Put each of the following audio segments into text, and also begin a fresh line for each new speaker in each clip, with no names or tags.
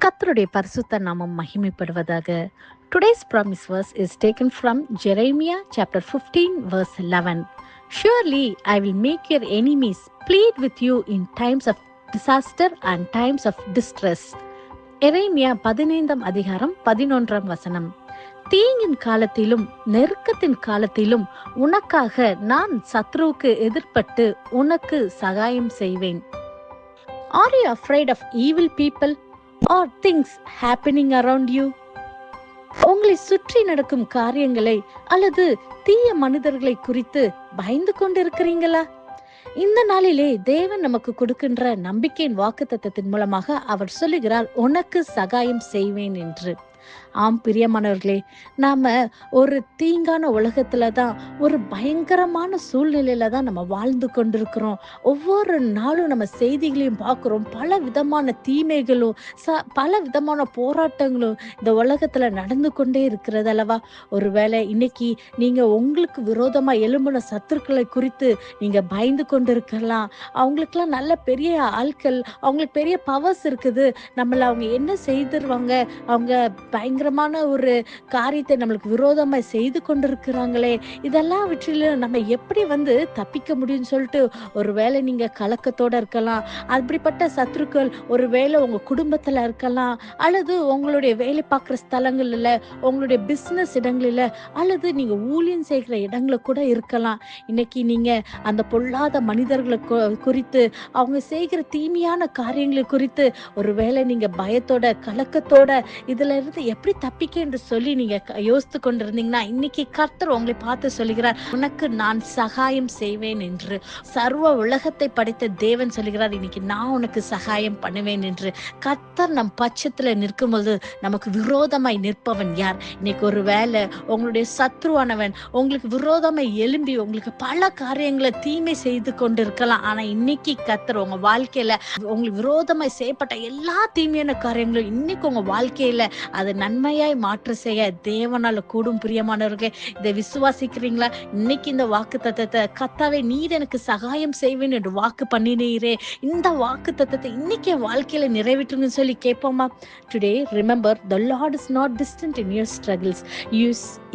கர்த்தருடைய பரிசுத்த நாமம் மகிமைப்படுவதாக. Today's promise verse is taken from Jeremiah chapter 15 verse 11. Surely I will make your enemies plead with you in times of disaster and times of distress. எரேமியா 15 அதிகாரம் 11 வசனம். தீங்கின் காலத்திலும் நெருக்கத்தின் காலத்திலும் உனக்காக நான் சத்ருவுக்கு எதிர்ப்பட்டு உனக்கு சகாயம் செய்வேன். Are you afraid of evil people or things happening around you? உங்களை சுற்றி நடக்கும் காரியங்களை அல்லது தீய மனிதர்களை குறித்து பயந்து கொண்டிருக்கிறீங்களா? இந்த நாளிலே தேவன் நமக்கு கொடுக்கின்ற நம்பிக்கையின் வாக்குத்தத்தத்தின் மூலமாக அவர் சொல்லுகிறார், உனக்கு சகாயம் செய்வேன் என்று. ஆம் பிரியமானவர்களே, நாம ஒரு தீங்கான உலகத்துல தான், ஒரு பயங்கரமான சூழ்நிலையில தான் நம்ம வாழ்ந்து கொண்டிருக்கிறோம். ஒவ்வொரு நாளும் நம்ம செய்திகளையும் பார்க்கிறோம். பல விதமான தீமைகளும் பல விதமான போராட்டங்களும் இந்த உலகத்துல நடந்து கொண்டே இருக்கிறது அல்லவா? ஒருவேளை இன்னைக்கு நீங்க உங்களுக்கு விரோதமா எழும்பின சத்துருக்களை குறித்து நீங்க பயந்து கொண்டு இருக்கலாம். அவங்களுக்கெல்லாம் நல்ல பெரிய ஆட்கள், அவங்களுக்கு பெரிய பவர்ஸ் இருக்குது, நம்மள அவங்க என்ன செய்திருவாங்க, அவங்க பயங்கரமான ஒரு காரியத்தை நம்மளுக்கு விரோதமா செய்து கொண்டிருக்கிறாங்களே, இதெல்லாம் விற்றிலும் நம்ம எப்படி தப்பிக்க முடியும்னு சொல்லிட்டு ஒருவேளை நீங்க கலக்கத்தோட இருக்கலாம். அப்படிப்பட்ட சத்துருக்கள் ஒருவேளை உங்க குடும்பத்துல இருக்கலாம், அல்லது உங்களுடைய வேலை பார்க்குற ஸ்தலங்கள்ல, உங்களுடைய பிசினஸ் இடங்களில, அல்லது நீங்க ஊழியம் செய்கிற இடங்கள கூட இருக்கலாம். இன்னைக்கு நீங்க அந்த பொல்லாத மனிதர்களை குறித்து, அவங்க செய்கிற தீமையான காரியங்களை குறித்து ஒருவேளை நீங்க பயத்தோட கலக்கத்தோட இதுல இருந்து எப்படி தப்பிக்க என்று சொல்லி நீங்க யோசித்து கொண்டிருந்தீங்கன்னா, இன்னைக்கு கர்த்தர் உங்களை பார்த்து சொல்லுகிறார், உனக்கு நான் சகாயம் செய்வேன் என்று. சர்வ உலகத்தை படைத்த தேவன் சொல்லுகிறார், இன்னைக்கு நான் உனக்கு சகாயம் பண்ணுவேன் என்று. கர்த்தர் நம் பட்சத்துல நிற்கும்போது நமக்கு விரோதமாய் நிற்பவன் யார்? இன்னைக்கு ஒரு வேளை உங்களுடைய சத்ருவானவன் உங்களுக்கு விரோதமாய் எழும்பி உங்களுக்கு பல காரியங்களை தீமை செய்து கொண்டு இருக்கலாம். ஆனா இன்னைக்கு கர்த்தர் உங்க வாழ்க்கையில உங்களுக்கு விரோதமாய் செய்யப்பட்ட எல்லா தீமையான காரியங்களும் இன்னைக்கு உங்க வாழ்க்கையில அதை நன்மையாய் மாற்ற செய்ய தேவனால கூடும். பிரியமானவர்களே, இதை விசுவாசிக்கிறீங்களா? இன்னைக்கு இந்த வாக்கு தத்தத்தை, கர்த்தாவே நீர் எனக்கு சகாயம் செய்வேன் என்று வாக்கு பண்ணினீரே, இந்த வாக்கு தத்தத்தை இன்னைக்கு வாழ்க்கையில நிறைவேற்றுங்கன்னு சொல்லி கேட்போமா? Today remember, the Lord is not distant in your struggles.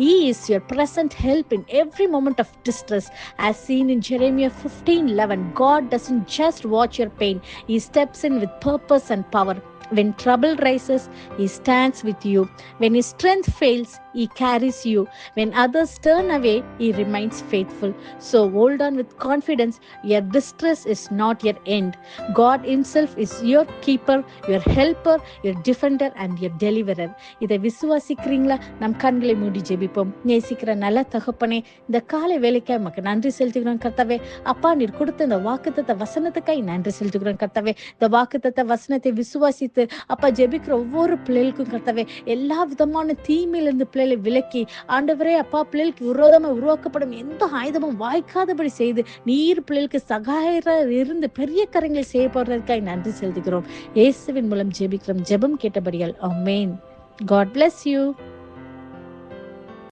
He is your present help in every moment of distress. As seen in Jeremiah 15:11, God doesn't just watch your pain, He steps in with purpose and power. When trouble rises, He stands with you. When His strength fails, He carries you. When others turn away, He remains faithful. So hold on with confidence. Your distress is not your end. God Himself is your keeper, your helper, your defender and your deliverer. இதை விசுவாசிக்கிறீங்களா? நம் கண்களை மூடி ஜெபிப்போம். நேசிக்கிற நல்ல தகப்பனே, இந்த காலை வேலைக்காய் உமக்கு நன்றி செலுத்துகிறோம் கர்த்தாவே. அப்பா, நீர் கொடுத்த இந்த வாக்குத்தத்த வசனத்துக்காய் நன்றி செலுத்துகிறோம் கர்த்தாவே. இந்த வாக்குத்தத்த வசனத்தை விசுவாசித்து அப்பா ஜெபிக்கிற ஒவ்வொரு பிள்ளைகளுக்கும் கர்த்தாவே, எல்லா விதமான தீமையிலிருந்து பிள்ளைகளை விலக்கி, ஆண்டவரே அப்பா, பிள்ளைகளுக்கு விரோதமா உருவாக்கப்படும் எந்த ஆயுதமும் வாய்க்காதபடி செய்து நீர் பிள்ளைகளுக்கு சகாயரா இருந்து பெரிய காரியங்களை செய்ய போறதற்காக நன்றி செலுத்துகிறோம். இயேசுவின் மூலம் ஜெபிக்கிறோம். ஜெபம் கேட்டபடியால் ஆமென். God bless you.